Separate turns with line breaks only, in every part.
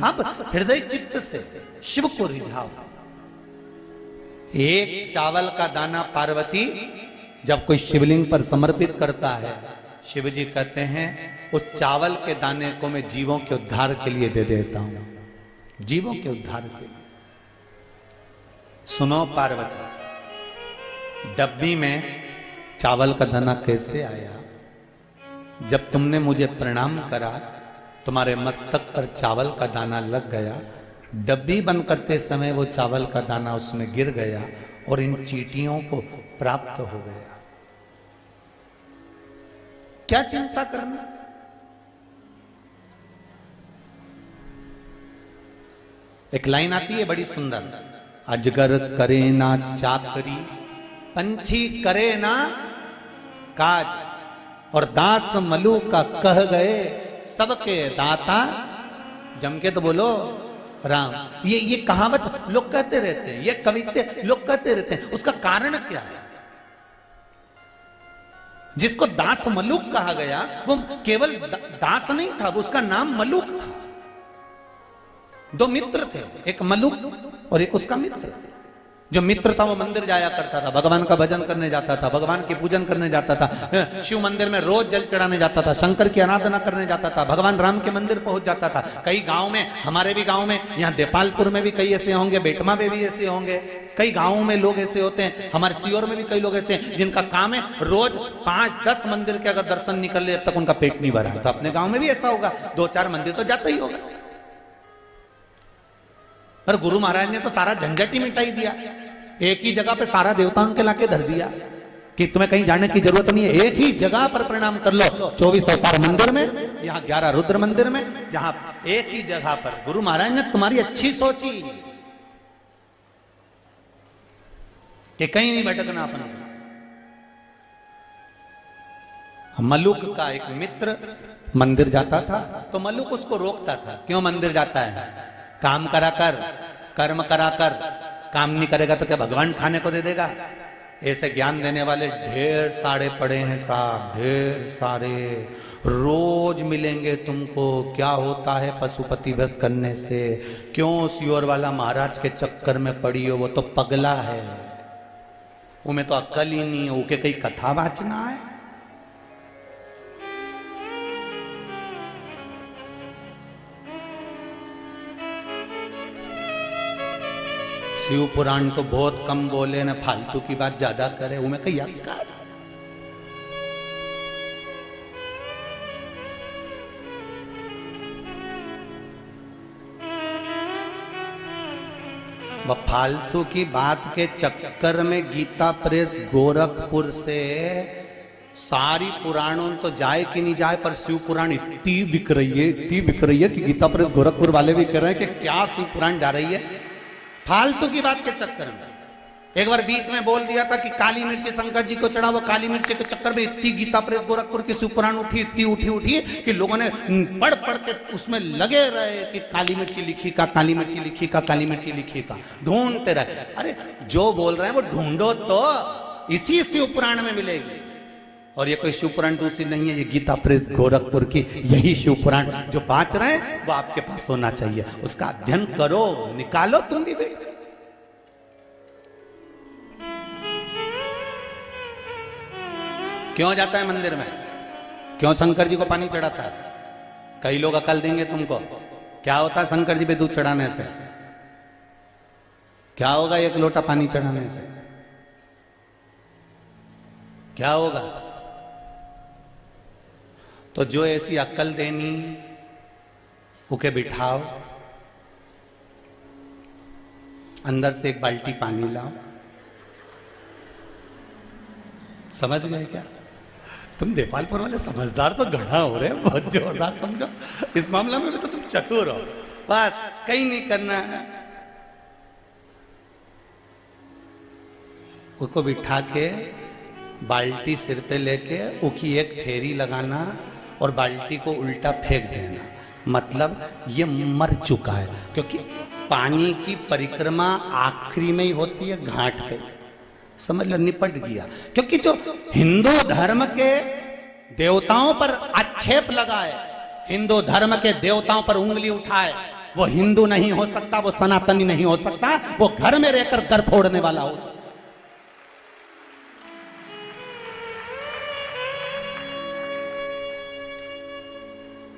अब हृदय चित्त से शिव को रिझाओ। एक चावल का दाना पार्वती जब कोई शिवलिंग पर समर्पित करता है, शिव जी कहते हैं उस चावल के दाने को मैं जीवों के उद्धार के लिए दे देता हूं, जीवों के उद्धार के लिए। सुनो पार्वती, डब्बी में चावल का दाना कैसे आया? जब तुमने मुझे प्रणाम करा, तुम्हारे मस्तक पर चावल का दाना लग गया, डब्बी बंद करते समय वो चावल का दाना उसमें गिर गया और इन चींटियों को प्राप्त हो गया। क्या चिंता करना? एक लाइन आती है बड़ी सुंदर, अजगर करे ना चाकरी, पंछी करे ना काज, और दास मलू का कह गए सबके दाता। जम के तो बोलो राम। ये कहावत लोग कहते रहते हैं, ये कविते लोग कहते रहते हैं, उसका कारण क्या है? जिसको दास मलूक कहा गया वो केवल दास नहीं था, वो उसका नाम मलूक था। दो मित्र थे, एक मलूक और एक उसका मित्र। जो मित्र था वो मंदिर जाया करता था, भगवान का भजन करने जाता था, भगवान की पूजन करने जाता था, शिव मंदिर में रोज जल चढ़ाने जाता था, शंकर की आराधना करने जाता था, भगवान राम के मंदिर पहुंच जाता था। कई गांव में, हमारे भी गांव में, यहाँ देपालपुर में भी कई ऐसे होंगे, बेटमा में भी ऐसे होंगे, कई गांवों में लोग ऐसे होते हैं, हमारे सीहोर में भी कई लोग ऐसे हैं जिनका काम है रोज 5-10 मंदिर के अगर दर्शन निकल ले तब तक उनका पेट नहीं भरा। तो अपने गांव में भी ऐसा होगा, 2-4 मंदिर तो जाता ही होगा। पर गुरु महाराज ने तो सारा झंझट ही मिटाई दिया, एक ही जगह पे सारा देवताओं के लाके धर दिया कि तुम्हें कहीं जाने की जरूरत नहीं है, एक ही जगह पर प्रणाम कर लो। 24 अवतार मंदिर में, यहाँ 11 रुद्र मंदिर में, जहां एक ही जगह पर। गुरु महाराज ने तुम्हारी अच्छी सोची कि कहीं नहीं भटकना अपना। मलुक का एक मित्र मंदिर जाता था तो मलुक उसको रोकता था, क्यों मंदिर जाता है? काम करा कर, कर्म करा कर, काम नहीं करेगा तो क्या भगवान खाने को दे देगा? ऐसे ज्ञान देने वाले ढेर सारे पड़े हैं साहब, ढेर सारे। रोज मिलेंगे तुमको क्या होता है पशुपति व्रत करने से। क्यों सीहोर वाला महाराज के चक्कर में पड़ी हो? वो तो पगला है, उमें तो अक्ल ही नहीं है, उके कई कथा वाचना है। शिव पुराण तो बहुत कम बोले न, फालतू की बात ज्यादा करे, उमें कहीं अक्ल। वह फालतू की बात के चक्कर में गीता प्रेस गोरखपुर से सारी पुराणों तो जाए कि नहीं जाए, पर शिव पुराण इतनी बिक रही है कि गीता प्रेस गोरखपुर वाले भी कह रहे हैं कि क्या शिव पुराण जा रही है फालतू की बात के चक्कर में। एक बार बीच में बोल दिया था कि काली मिर्ची शंकर जी को चढ़ा, वो काली मिर्ची के चक्कर में इतनी गीता प्रेस गोरखपुर की शिव पुराण उठी, इतनी उठी कि लोगों ने पढ़ के उसमें लगे रहे कि काली मिर्ची लिखी का, काली मिर्ची लिखी का, काली मिर्ची लिखी का, ढूंढते रहे। अरे जो बोल रहे हैं वो ढूंढो तो इसी शिव पुराण में मिलेगी। और ये कोई शिव पुराण दूसरी नहीं है, ये गीता प्रेस गोरखपुर की यही शिव पुराण जो बाँच रहे हैं वो आपके पास होना चाहिए। उसका अध्ययन करो, निकालो तुम भी बैठ। क्यों जाता है मंदिर में? क्यों शंकर जी को पानी चढ़ाता है? कई लोग अकल देंगे तुमको। क्या होता है शंकर जी पे दूध चढ़ाने से? क्या होगा 1 लोटा पानी चढ़ाने से? क्या होगा? तो जो ऐसी अक्ल देनी उके बिठाओ, अंदर से 1 बाल्टी पानी लाओ। समझ गए क्या? तुम देपालपुर वाले समझदार तो गढ़ा हो रहे हैं, बहुत जोरदार समझो। इस मामला में तो तुम चतुर हो, बस कहीं नहीं करना है। उसको बिठा के बाल्टी सिर पे लेके उसकी 1 फेरी लगाना और बाल्टी को उल्टा फेंक देना। मतलब ये मर चुका है, क्योंकि पानी की परिक्रमा आखिरी में ही होती है घाट पे। समझ लो, निपट गया। क्योंकि जो हिंदू धर्म के देवताओं पर आक्षेप लगाए, हिंदू धर्म के देवताओं पर उंगली उठाए, वो हिंदू नहीं हो सकता, वो सनातनी नहीं हो सकता, वो घर में रहकर घर फोड़ने वाला हो।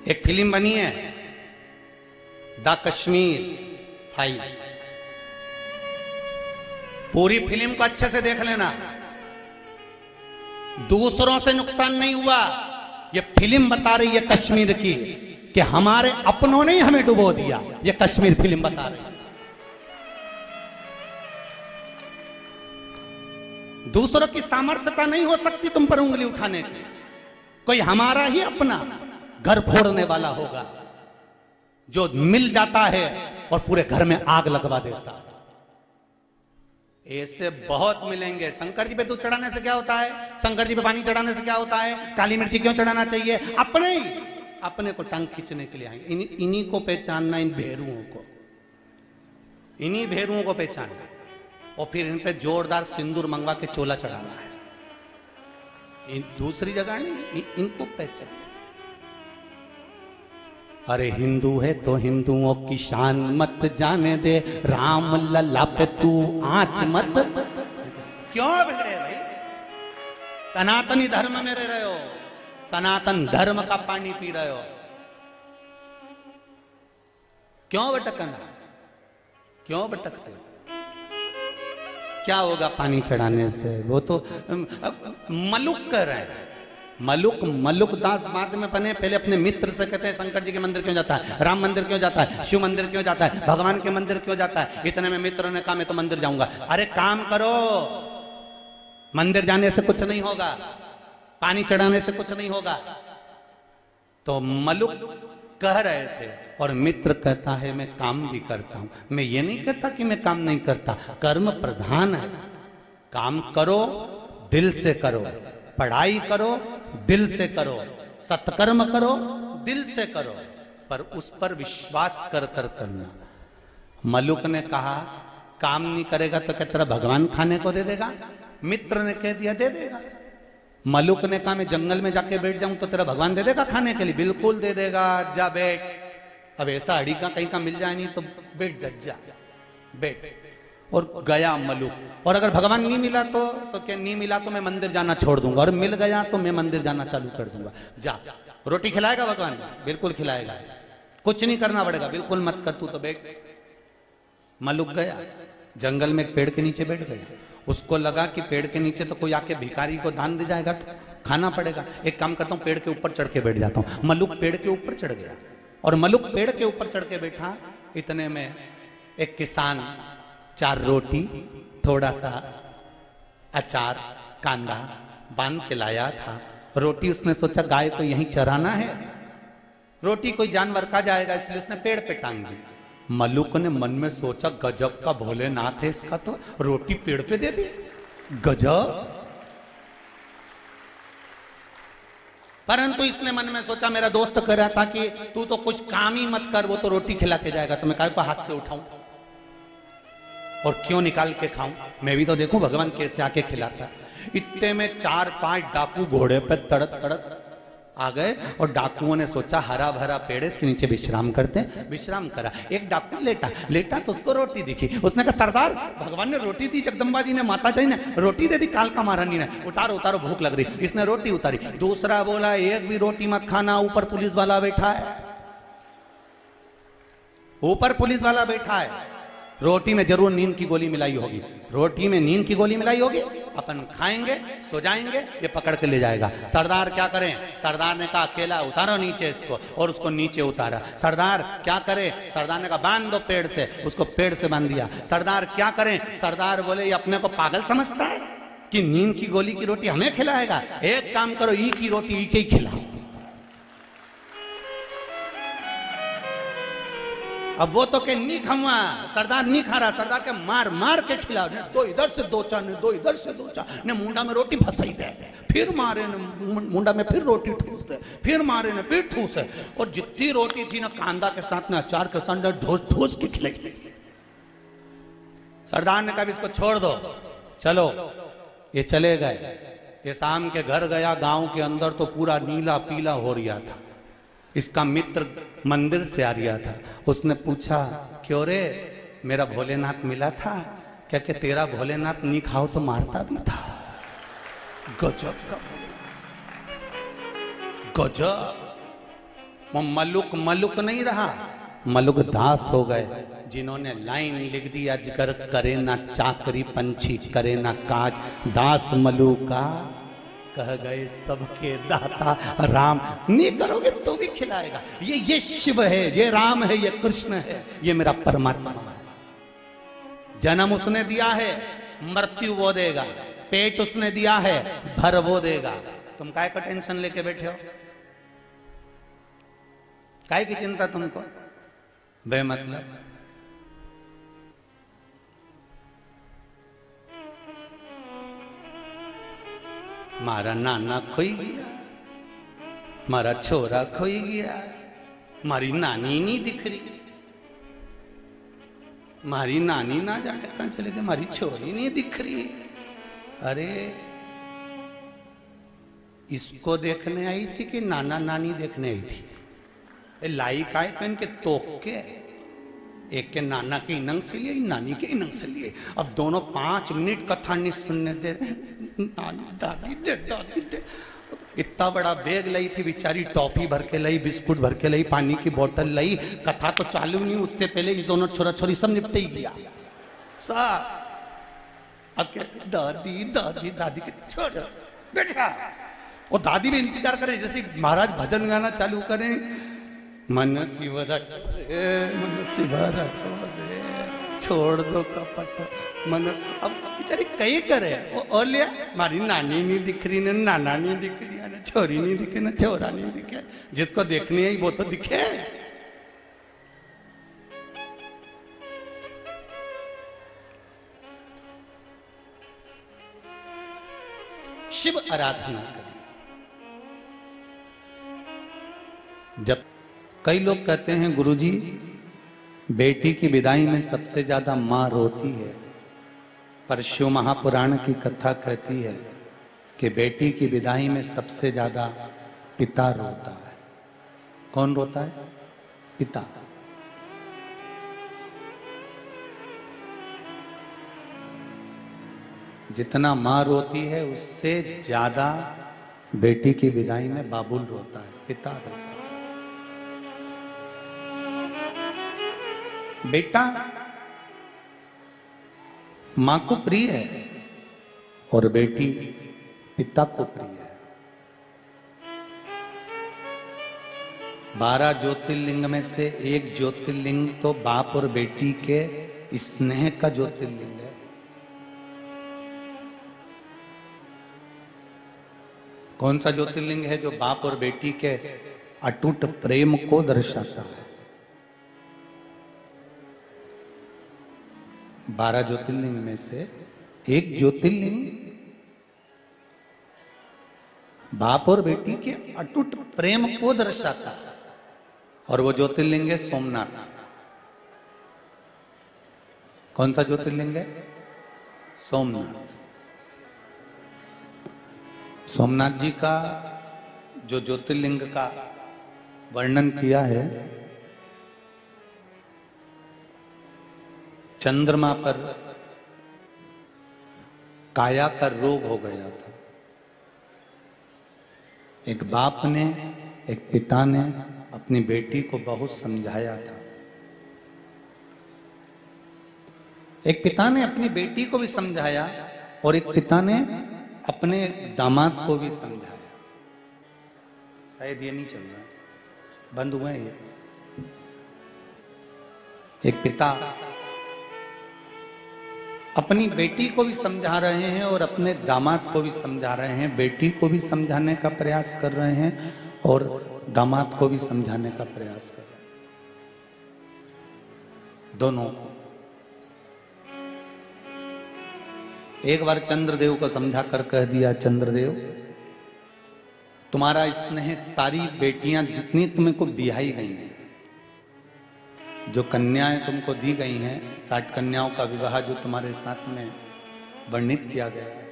एक फिल्म बनी है द कश्मीर फाइल, पूरी फिल्म को अच्छे से देख लेना। दूसरों से नुकसान नहीं हुआ, ये फिल्म बता रही है कश्मीर की कि हमारे अपनों ने ही हमें डुबो दिया। ये कश्मीर फिल्म बता रही है। दूसरों की सामर्थ्यता नहीं हो सकती तुम पर उंगली उठाने की। कोई हमारा ही अपना घर फोड़ने वाला होगा जो मिल जाता है और पूरे घर में आग लगवा देता है। ऐसे बहुत मिलेंगे। शंकर जी पे दूध चढ़ाने से क्या होता है? शंकर जी पे पानी चढ़ाने से क्या होता है? काली मिर्ची क्यों चढ़ाना चाहिए? अपने को टांग खींचने के लिए आएंगे। इन्हीं को पहचानना, इन भेरुओं को, इन्हीं भेरुओं को पहचानना और फिर इन पे जोरदार सिंदूर मंगवा के चोला चढ़ाना है। दूसरी जगह नहीं, इनको पहचान। अरे हिंदू है तो हिंदुओं की शान मत जाने दे, राम लल्ला पे तू आंच मत। क्यों बिगड़े भाई? सनातनी धर्म में रह रहे हो, सनातन धर्म का पानी पी रहे हो, क्यों भटकना? क्यों भटकते हो? क्या होगा पानी चढ़ाने से? वो तो मलुक कर रहे हैं। मलुक दास बाद में बने। पहले अपने मित्र से कहते हैं शंकर जी के मंदिर क्यों जाता है, राम मंदिर क्यों जाता है, शिव मंदिर क्यों जाता है, भगवान के मंदिर क्यों जाता है? इतने में मित्र ने कहा मैं तो मंदिर जाऊंगा। अरे काम करो, मंदिर जाने से कुछ नहीं होगा, पानी चढ़ाने से कुछ नहीं होगा। तो मलुक कह रहे थे और मित्र कहता है मैं काम भी करता हूं। मैं ये नहीं कहता कि मैं काम नहीं करता, कर्म प्रधान है। काम करो, दिल से करो, पढ़ाई करो, दिल से करो, सत्कर्म करो, दिल से करो, पर उस पर विश्वास कर कर करना। मलुक ने कहा काम नहीं करेगा तो क्या तेरा भगवान खाने को दे देगा? मित्र ने कह दिया दे देगा। मलुक ने कहा मैं जंगल में जाके बैठ जाऊं तो तेरा भगवान दे देगा खाने के लिए? बिल्कुल दे देगा, जा बैठ। अब ऐसा अड़ी का कहीं का मिल जाए नहीं तो बैठ जा बैठ। और गया मलुक। और अगर भगवान नहीं मिला तो क्या नहीं मिला तो मैं मंदिर जाना छोड़ दूंगा, और मिल गया तो मैं मंदिर जाना चालू कर दूंगा। जा। रोटी खिलाएगा भगवान? बिल्कुल खिलाएगा। कुछ नहीं करना पड़ेगा, बिल्कुल मत कर, तू तो बैठ। मलुक गया जंगल में एक पेड़ के नीचे बैठ गया। उसको लगा कि पेड़ के नीचे तो कोई आके भिखारी को दान दे जाएगा तो खाना पड़ेगा। एक काम करता हूं, पेड़ के ऊपर चढ़ के बैठ जाता हूं। मलुक पेड़ के ऊपर चढ़ गया और मलुक पेड़ के ऊपर चढ़ के बैठा। इतने में एक किसान 4 रोटी, थोड़ा सा अचार, कांदा बांध के लाया था। रोटी उसने सोचा गाय को यहीं चराना है, रोटी कोई जानवर खा जाएगा, इसलिए उसने पेड़ पे टांग दी। मलुक ने मन में सोचा गजब का भोलेनाथ है इसका, तो रोटी पेड़ पे दे दी, गजब। परंतु इसने मन में सोचा मेरा दोस्त कह रहा था कि तू तो कुछ काम ही मत कर, वो तो रोटी खिला के जाएगा, तो मैं गाय को हाथ से उठाऊं और क्यों निकाल के खाऊं? मैं भी तो देखूं भगवान कैसे आके खिलाता। इतने में 4-5 डाकू घोड़े पे तड़क तड़क आ गए और डाकुओं ने सोचा हरा भरा पेड़ है, इसके नीचे विश्राम करते हैं। विश्राम करा। एक डाकू लेटा तो उसको रोटी दिखी। उसने कहा सरदार भगवान ने रोटी दी, जगदम्बा जी ने, माता जी ने रोटी दे दी, कालका महारानी ने, उतारो उतारो भूख लग रही। इसने रोटी उतारी। दूसरा बोला एक भी रोटी मत खाना, ऊपर पुलिस वाला बैठा है, ऊपर पुलिस वाला बैठा है। रोटी में जरूर नींद की गोली मिलाई होगी, रोटी में नींद की गोली मिलाई होगी, अपन खाएंगे सो जाएंगे, ये पकड़ के ले जाएगा। सरदार क्या करें? सरदार ने कहा अकेला उतारो नीचे इसको, और उसको नीचे उतारा। सरदार क्या करें? सरदार ने कहा बांध दो पेड़ से, उसको पेड़ से बांध दिया। सरदार क्या करें? सरदार बोले ये अपने को पागल समझता है कि नींद की गोली की रोटी हमें खिलाएगा? एक काम करो, ई की रोटी ई के ही खिलाओ। अब वो तो के नहीं खाऊंगा, सरदार नहीं खा रहा। सरदार के मार मार के खिला, ने दो इधर से दो चा, ने दो इधर से दो चा, ने मुंडा में रोटी फंसाई दे, फिर मारे ने मुंडा में फिर रोटी ठूस दे, फिर मारे ने फिर ठूस है। और जितनी रोटी थी ना कांदा के साथ ना अचार के साथ ढोस ढोस के खिलाई। सरदार ने कहा इसको छोड़ दो, चलो। ये चले गए। ये शाम के घर गया, गांव के अंदर तो पूरा नीला पीला हो रहा था। इसका मित्र मंदिर से आ रहा था। उसने पूछा, क्यों रे, मेरा भोलेनाथ मिला था क्या? कि तेरा भोलेनाथ नहीं खाओ तो मारता भी था। गजब का गजब। वो मलुक मलुक नहीं रहा, मलुक दास हो गए, जिन्होंने लाइन लिख दी, अजगर करे ना चाकरी, पंछी करे ना काज, दास मलुका कह गए सबके दाता राम। नहीं करोगे तो भी खिलाएगा। ये शिव है, ये राम है, ये कृष्ण है, ये मेरा परमात्मा है। जन्म उसने दिया है, मृत्यु वो देगा। पेट उसने दिया है, भर वो देगा। तुम काय का टेंशन लेके बैठे हो? काय की चिंता तुमको बेमतलब? मारा नाना खोई गया, मारा छोरा खोई गया, मारी नानी नहीं दिख रही, मारी नानी ना जाने कहां चले गए, मारी छोरी नहीं दिख रही। अरे इसको देखने आई थी कि नाना नानी देखने आई थी? लाई काय पहन के तोक के, एक के नाना के इनंग से लिए, नानी के इनंग से लिए। अब दोनों 5 मिनट कथा नहीं सुनने दे, नानी दादी दे, दादी दे। इतना बड़ा बैग लाई थी बेचारी, टॉफी भर के लाई, बिस्कुट भर के लाई, पानी की बोतल लाई। कथा तो चालू नहीं उतने पहले ये दोनों छोरा छोरी सब निपटे ही गया सा। अब क्या, दादी दादी दादी के छोड़ बैठा। और दादी भी इंतजार करे जैसे महाराज भजन गाना चालू करें, मन शिव रख मन शिव रखो रे, छोड़ दो कपट मन। अब बेचारी कई करे और लिया, मारी नानी नहीं दिख रही, ना नाना नहीं दिख रही, ना छोरी नहीं दिखे, ना छोरा नहीं दिखे। जिसको देखनी है वो तो दिखे। शिव आराधना करें। जब कई लोग कहते हैं गुरुजी बेटी की विदाई में सबसे ज्यादा मां रोती है, पर शिव महापुराण की कथा कहती है कि बेटी की विदाई में सबसे ज्यादा पिता रोता है। कौन रोता है? पिता। जितना मां रोती है उससे ज्यादा बेटी की विदाई में बाबुल रोता है, पिता रोता है। बेटा मां को प्रिय है और बेटी पिता को प्रिय है। 12 ज्योतिर्लिंग में से एक ज्योतिर्लिंग तो बाप और बेटी के स्नेह का ज्योतिर्लिंग है। कौन सा ज्योतिर्लिंग है जो बाप और बेटी के अटूट प्रेम को दर्शाता है? 12 ज्योतिर्लिंग में से एक ज्योतिर्लिंग बाप और बेटी के अटूट प्रेम को दर्शाता है, और वो ज्योतिर्लिंग है सोमनाथ। कौन सा ज्योतिर्लिंग है? सोमनाथ। सोमनाथ जी का जो ज्योतिर्लिंग का वर्णन किया है, चंद्रमा पर काया का रोग हो गया था। एक बाप ने, एक पिता ने अपनी बेटी को बहुत समझाया था। एक पिता ने अपनी बेटी को भी समझाया और एक पिता ने अपने दामाद को भी समझाया। शायद ये नहीं चल रहा, बंद हुए ये। एक पिता अपनी बेटी को भी समझा रहे हैं और अपने दामाद को भी समझा रहे हैं। बेटी को भी समझाने का प्रयास कर रहे हैं और दामाद को भी समझाने का प्रयास कर रहे हैं, दोनों को। एक बार चंद्रदेव को समझा कर कह दिया, चंद्रदेव तुम्हारा स्नेह सारी बेटियां जितनी तुम्हें को बिहाई गई हैं, जो कन्याएं तुमको दी गई हैं, 60 कन्याओं का विवाह जो तुम्हारे साथ में वर्णित किया गया है,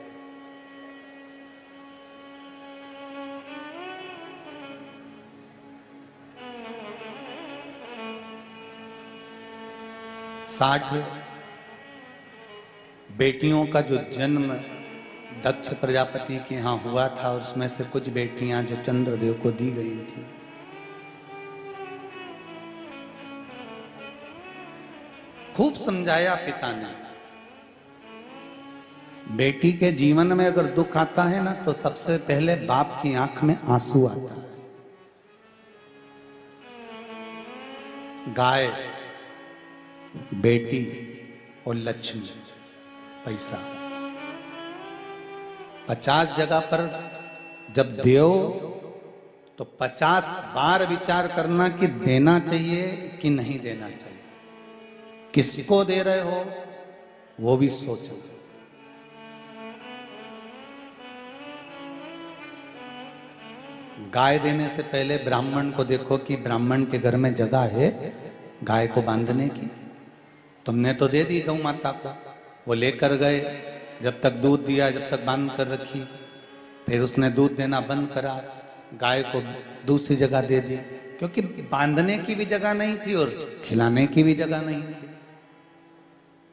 60 बेटियों का जो जन्म दक्ष प्रजापति के यहां हुआ था, उसमें से कुछ बेटियां जो चंद्रदेव को दी गई थी। खूब समझाया पिता ने। बेटी के जीवन में अगर दुख आता है ना, तो सबसे पहले बाप की आंख में आंसू आता है। गाय, बेटी और लक्ष्मी, पैसा। 50 जगह पर जब देओ तो 50 बार विचार करना कि देना चाहिए कि नहीं देना चाहिए, किसको दे रहे हो वो भी सोचो। गाय देने से पहले ब्राह्मण को देखो कि ब्राह्मण के घर में जगह है गाय को बांधने की। तुमने तो दे दी गौ माता को, वो लेकर गए, जब तक दूध दिया, जब तक बांध कर रखी, फिर उसने दूध देना बंद करा, गाय को दूसरी जगह दे दी, क्योंकि बांधने की भी जगह नहीं थी और खिलाने की भी जगह नहीं थी।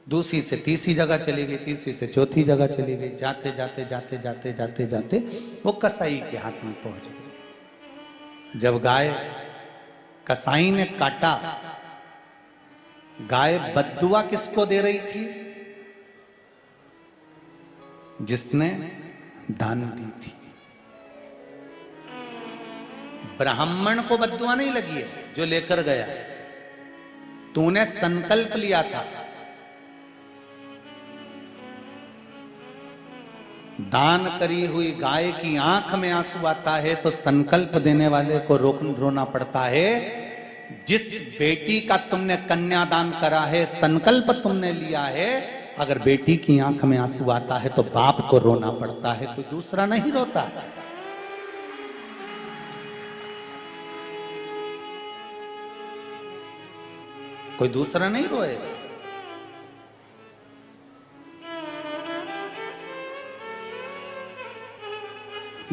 दूसरी से तीसरी जगह चली गई, तीसरी से चौथी जगह चली गई, जाते जाते जाते जाते जाते जाते वो कसाई के हाथ में पहुंच गई। जब गाय कसाई ने काटा, गाय बद्दुआ किसको दे रही थी? जिसने दान दी थी। ब्राह्मण को बद्दुआ नहीं लगी है जो लेकर गया। तूने संकल्प लिया था, दान करी हुई गाय की आंख में आंसू आता है तो संकल्प देने वाले को रोना पड़ता है। जिस बेटी का तुमने कन्यादान करा है, संकल्प तुमने लिया है, अगर बेटी की आंख में आंसू आता है तो बाप को रोना पड़ता है, कोई दूसरा नहीं रोता। कोई दूसरा नहीं रोएगा।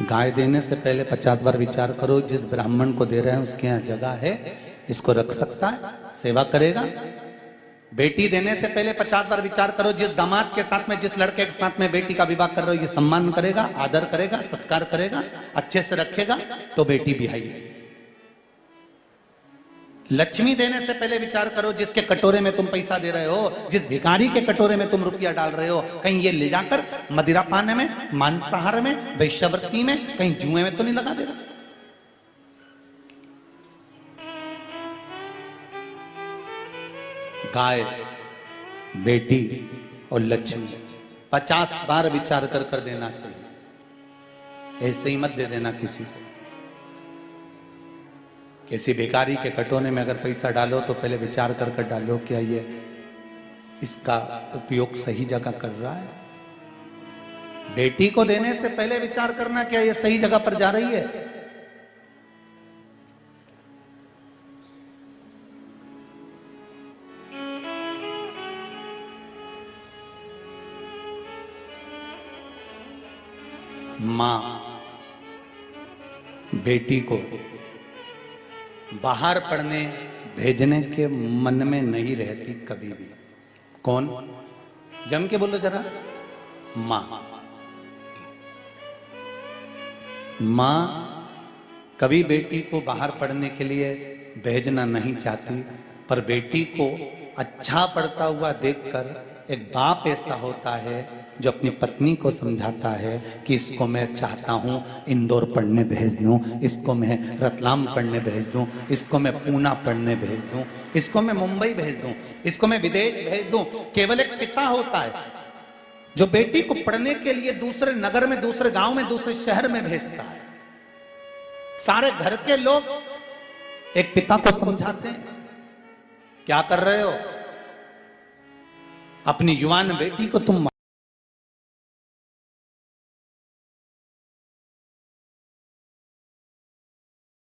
गाय देने से पहले 50 बार विचार करो, जिस ब्राह्मण को दे रहे हैं उसके यहाँ जगह है, इसको रख सकता है, सेवा करेगा। बेटी देने से पहले 50 बार विचार करो, जिस दामाद के साथ में, जिस लड़के के साथ में बेटी का विवाह कर रहे हो, ये सम्मान करेगा, आदर करेगा, सत्कार करेगा, अच्छे से रखेगा, तो बेटी बिहाई है। लक्ष्मी देने से पहले विचार करो, जिसके कटोरे में तुम पैसा दे रहे हो, जिस भिखारी के कटोरे में तुम रुपया डाल रहे हो, कहीं ये ले जाकर मदिरा पाने में, मांसाहार में, वैश्यवृत्ति में, कहीं जुए में तो नहीं लगा देगा। गाय, बेटी और लक्ष्मी 50 बार विचार कर देना चाहिए। ऐसे ही मत दे देना किसी को। किसी भिखारी के कटोरे में अगर पैसा डालो तो पहले विचार कर डालो, क्या ये इसका उपयोग सही जगह कर रहा है। बेटी को देने से पहले विचार करना, क्या ये सही जगह पर जा रही है। मां बेटी को बाहर पढ़ने भेजने के मन में नहीं रहती कभी भी। कौन? जम के बोलो जरा। मां। मां कभी बेटी को बाहर पढ़ने के लिए भेजना नहीं चाहती, पर बेटी को अच्छा पढ़ता हुआ देखकर एक बाप ऐसा होता है जो अपनी पत्नी को समझाता है कि इसको मैं चाहता हूं इंदौर पढ़ने भेज दूं, इसको मैं रतलाम पढ़ने भेज दूं, इसको मैं पूना पढ़ने भेज दूं, इसको मैं मुंबई भेज दूं, इसको मैं विदेश भेज दूं। केवल एक पिता होता है जो बेटी को पढ़ने के लिए दूसरे नगर में, दूसरे गांव में, दूसरे शहर में भेजता है। सारे घर के लोग एक पिता को समझाते हैं, क्या कर रहे हो, अपनी युवान बेटी को तुम